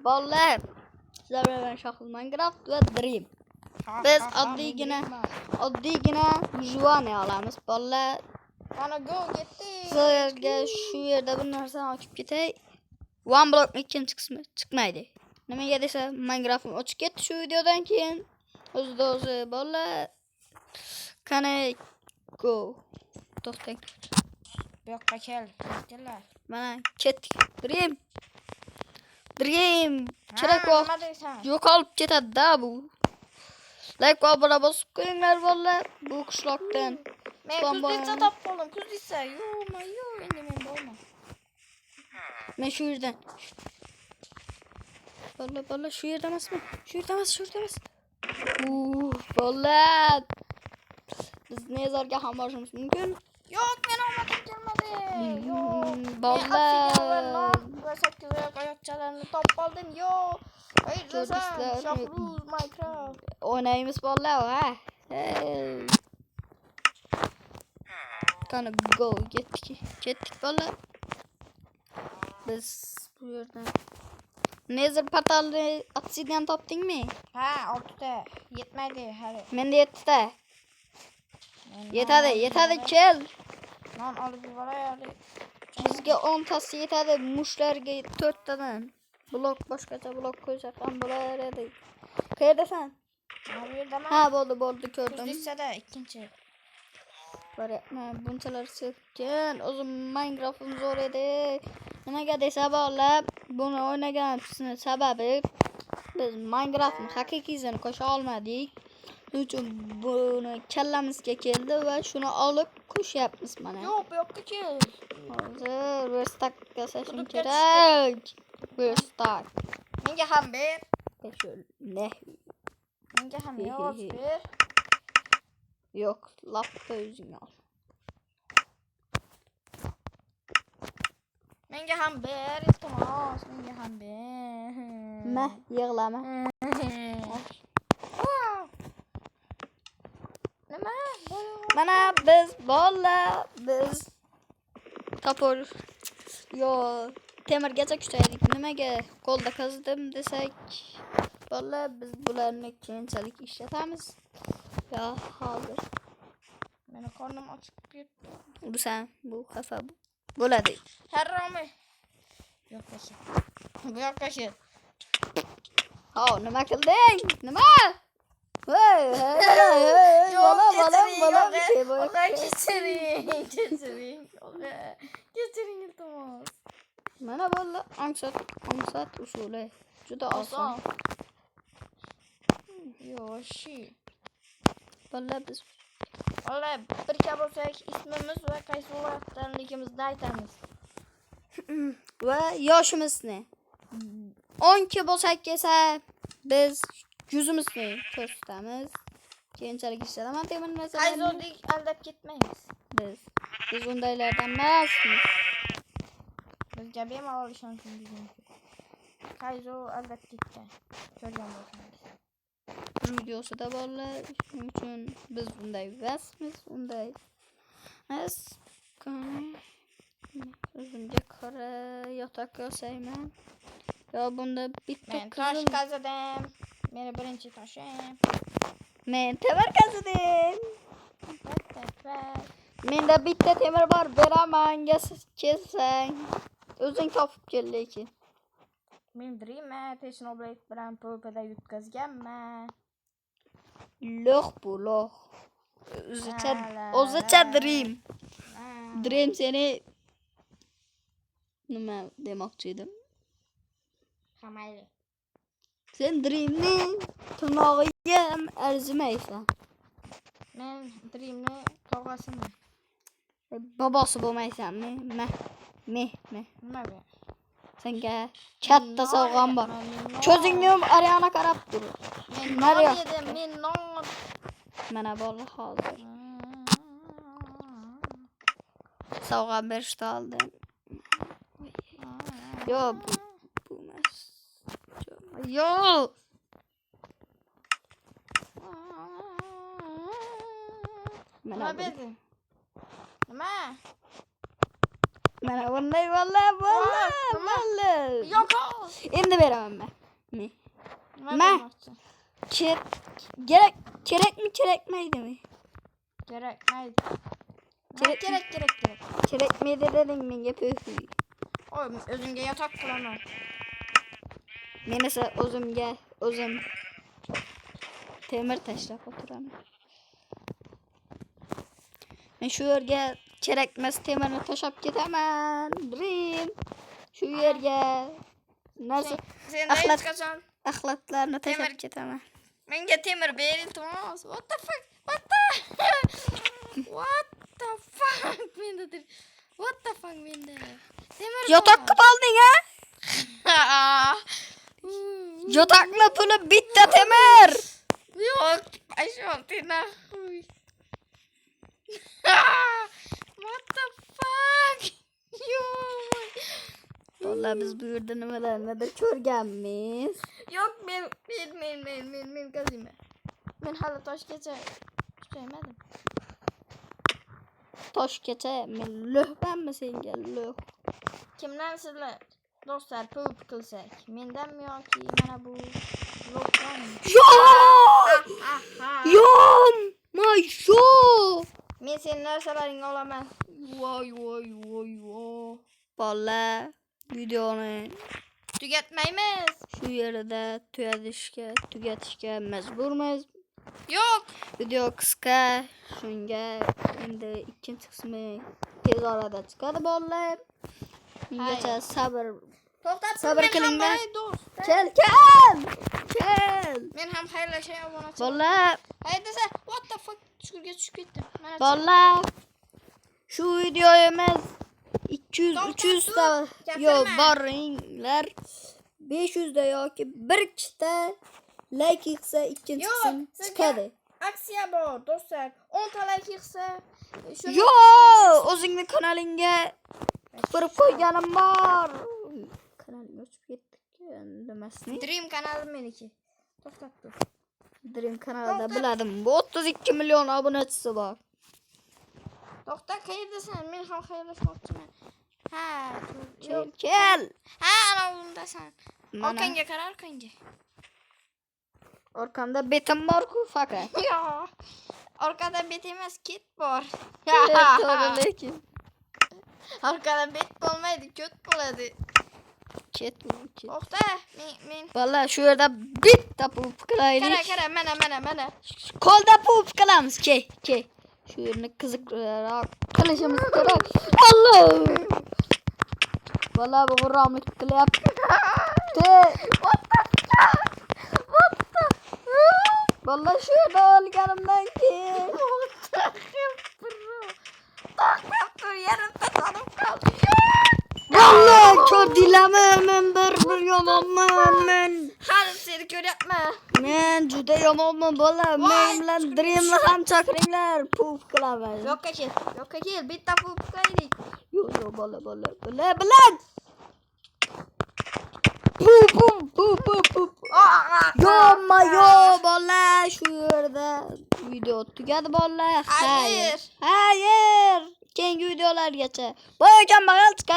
Vallahi sizlerle ben Şahıl Minecraft ve Dream. Biz oddiygina Juvani alamiz. Vallahi bana go gitti. Sizlarga şu yerda bir narsani ochib ketay. One block kim chiqmaydi. Nimaga desa Minecraft'im ochib ketdi shu videodan keyin. O'zi vallahi qani go. To'xtang. Bu yoqqa keldilar. Mana ketdik. Dream kerak vaqt yo'qolib ketadi-da bu. Like va abone bosib qo'yinglar vallahi bu qishloqdan. Men kuzdisa top qoldim. Kuzdisa yo'q, endi men bo'lmam. Men shu yerdan. Vallahi shu yerda emasmi? Shu yerda emas. Vallahi biz nezarga ham borishimiz mumkin. Yo'q, men olmadim kelmadi. Yo'q. Vallahi 8 oyoqchalarni topib oldim. Yo'q. Hayır, Şahruz Minecraft. Oynayımız vallahi ha. Kana go getdik vallahi. Biz bu yerden. Nether portalını obsidian topding mi? Ha, 6'da. Yetmedi hali. Mende 7'de. Yetadi kel. Lan alıp yuvarlayalım. Bizga 10 tası yetadi, mushlarga 4 tadan. Blok boshqacha blok qo'ysak ham bo'lar edi. Qayerdasan? Bu yerdaman. Ha, bo'ldi, ko'rdim. Kuzdisada ikkinchi. Boryapman, bunchalar sevgan. O'zim Minecraft'im zo'r edi. Nimaga desa bo'lar, buni o'ynaganimizning sababi biz Minecraft'ning haqiqiysini qo'sha olmadik. Shuning uchun buni kallamizga keldi va shuni olib qo'shyapmiz mana. Yo'q, bu yoqqa kel. Hozir restak yasashim kerak. Restak. Menga ham ber. Ne? Menga ham yo'q ber. Yo'q, lapda o'zing ol. Menga ham ber, iltimos, menga ham ber. Meh, yig'lama. Nima? Mana biz topor temirgacha kuchaydik. Nimaga qo'lda qazdim desak, vallahi biz bularni keyinchalik ishlatamiz. Ya hozir meni qornim ochib ketdi. Ursan bu xafa bo'ladi. Harromi? Bu yoqqa kel. Ha, nima qilding? Nima? Hey. Bolam. Kechiring iltimos. Mana vallahi angsat usuli juda oson. Yoshi. Vallahi birga bo'lsak ismimiz va qaysi viloyatdanligimizni aytamiz. Va yoshimizni 10 bo'lsak esa biz yuzimizni ko'rsatamiz. Keyinchalik ishlamadan temir narsalarni Qayzodek aldab ketmaymiz. Biz undaylardan emasmiz. Bizga bemalol ishonchingiz mumkin. Qayzo aldab ketgan. Ko'rgan bo'lsangiz. Videosida bolalar shuning uchun biz bunday emasmiz, unday emas. O'zimga qora yotoq yasayman. Yo bunda bitta tosh qazadim. Meni birinchi toshim. Men temir qazadim. Menda bitta temir bor, beraman, kelsang. O'zing topib kel lekin. Men Dreamman, Technoblade bilan po'pada yutkazganman. Lo'q bu. O'zicha Dream. Dream seni nima demoqchi edim? Hamayli. Sen Dreamni tirnog'iga ham arzimaysan. Men Dreamni tog'asiman. Bobosi bo'lmaysanmi? Nima bu? Senga katta sovg'am bor. Ko'zingni yum, Ariana qarab tur. Men non. Mana bola hozir. Sovg'a berishni oldim. Yo'q, bu emas. Yo'q. Nima berdi? Nima? Mana bunday vallahi. Yok. Endi beraman ben. Ne? Ne? Kerakmaydimi? Gerekmeydi. Gerek. Kerakmaydi deding menga pöhü. Oy, özümge yatak kuraman. Men esa o'zim temir tashlab o'tiraman. Men shu yerga kerakmas temirni tashlab ketaman. Dream. Shu yerga narsa Sen de hiç kaçan. axlatlarni tashlab ketaman. Menga temir berilmez. What the fuck? Mende. What the fuck mende? Temir. Yotak qilib olding ha? Yotakni puli bitta temir. Yok. Ayşortina. What the fuck? Vallahi biz bu yerda nimalarnidir ko'rganmiz. Yok men gazime. Men hali Toshgacha tushaymadim. Toshgacha men lo'hmanmi senga lo'h? Kimdan sizlar do'stlar pul qilsak? Mendanmi yoki mana bu lokdanmi? Yo! Men sening narsalaringni olaman. Voy. Vallahi videoni Tugatmaymiz. shu yerda tugatishga majburmiz. Yo'q. Video qisqa, shunga endi ikkinchi qismi tez orada chiqadi bolalar. Ungacha sabr qilinglar. Kel. Men ham xayrlashay obunachi. Bolalar, Hay desa, what the fuck? Tushkurga tushib ketdim. Mana bolalar, shu videomiz 200-300 ta boringlar. 500 da yoki bir kishida like yig'sa ikkinchi qism chiqadi. aksiya bor do'stlar. 10 ta like yig'sa shuni Yo, o'zingning kanalingga qilib qo'yganim bor. Kanaling o'chib ketdi. Nimasini? Dream kanalim meniki. To'xtab tur. Dream kanalida biladim. 32 million obunachisi bor. To'xta, qayerdasan? Men ham xayrlashmoqchiman. Ha, Kel. Ha, ana undasan. Mana Orqangga qara, orqangga. orqamda betim bor-ku faqat. Yo. Orqada bet emas, ket bor. To'g'ri lekin. Orqada bet bo'lmaydi, ko't bo'ladi. Ket. To'xta, men Vallahi shu yerda bitta pup qilaylik. Qara, mana. Qo'lda pup qilamiz. Ke. Shu yerni qiziqroq qilishimiz kerak. Allah! Vallahi bu g'urromlik qilyapti. Vallahi shu yerda olganimdan keyin vallahi ko'rdinglarmi? Men bir yomonman men. Halim seni ko'ryapman. Men juda yomonman bola. Men bilan Dreamni ham chaqiringlar. Puf qilaman. Yo'qqa kel, bitta pul qilaylik. Yo'q, bola. Bilan. Puf. Yo bola, shu yerda video tugadi bola. Hayır. Keyingi videolargacha. Boy ekan, bag'al chiqadi.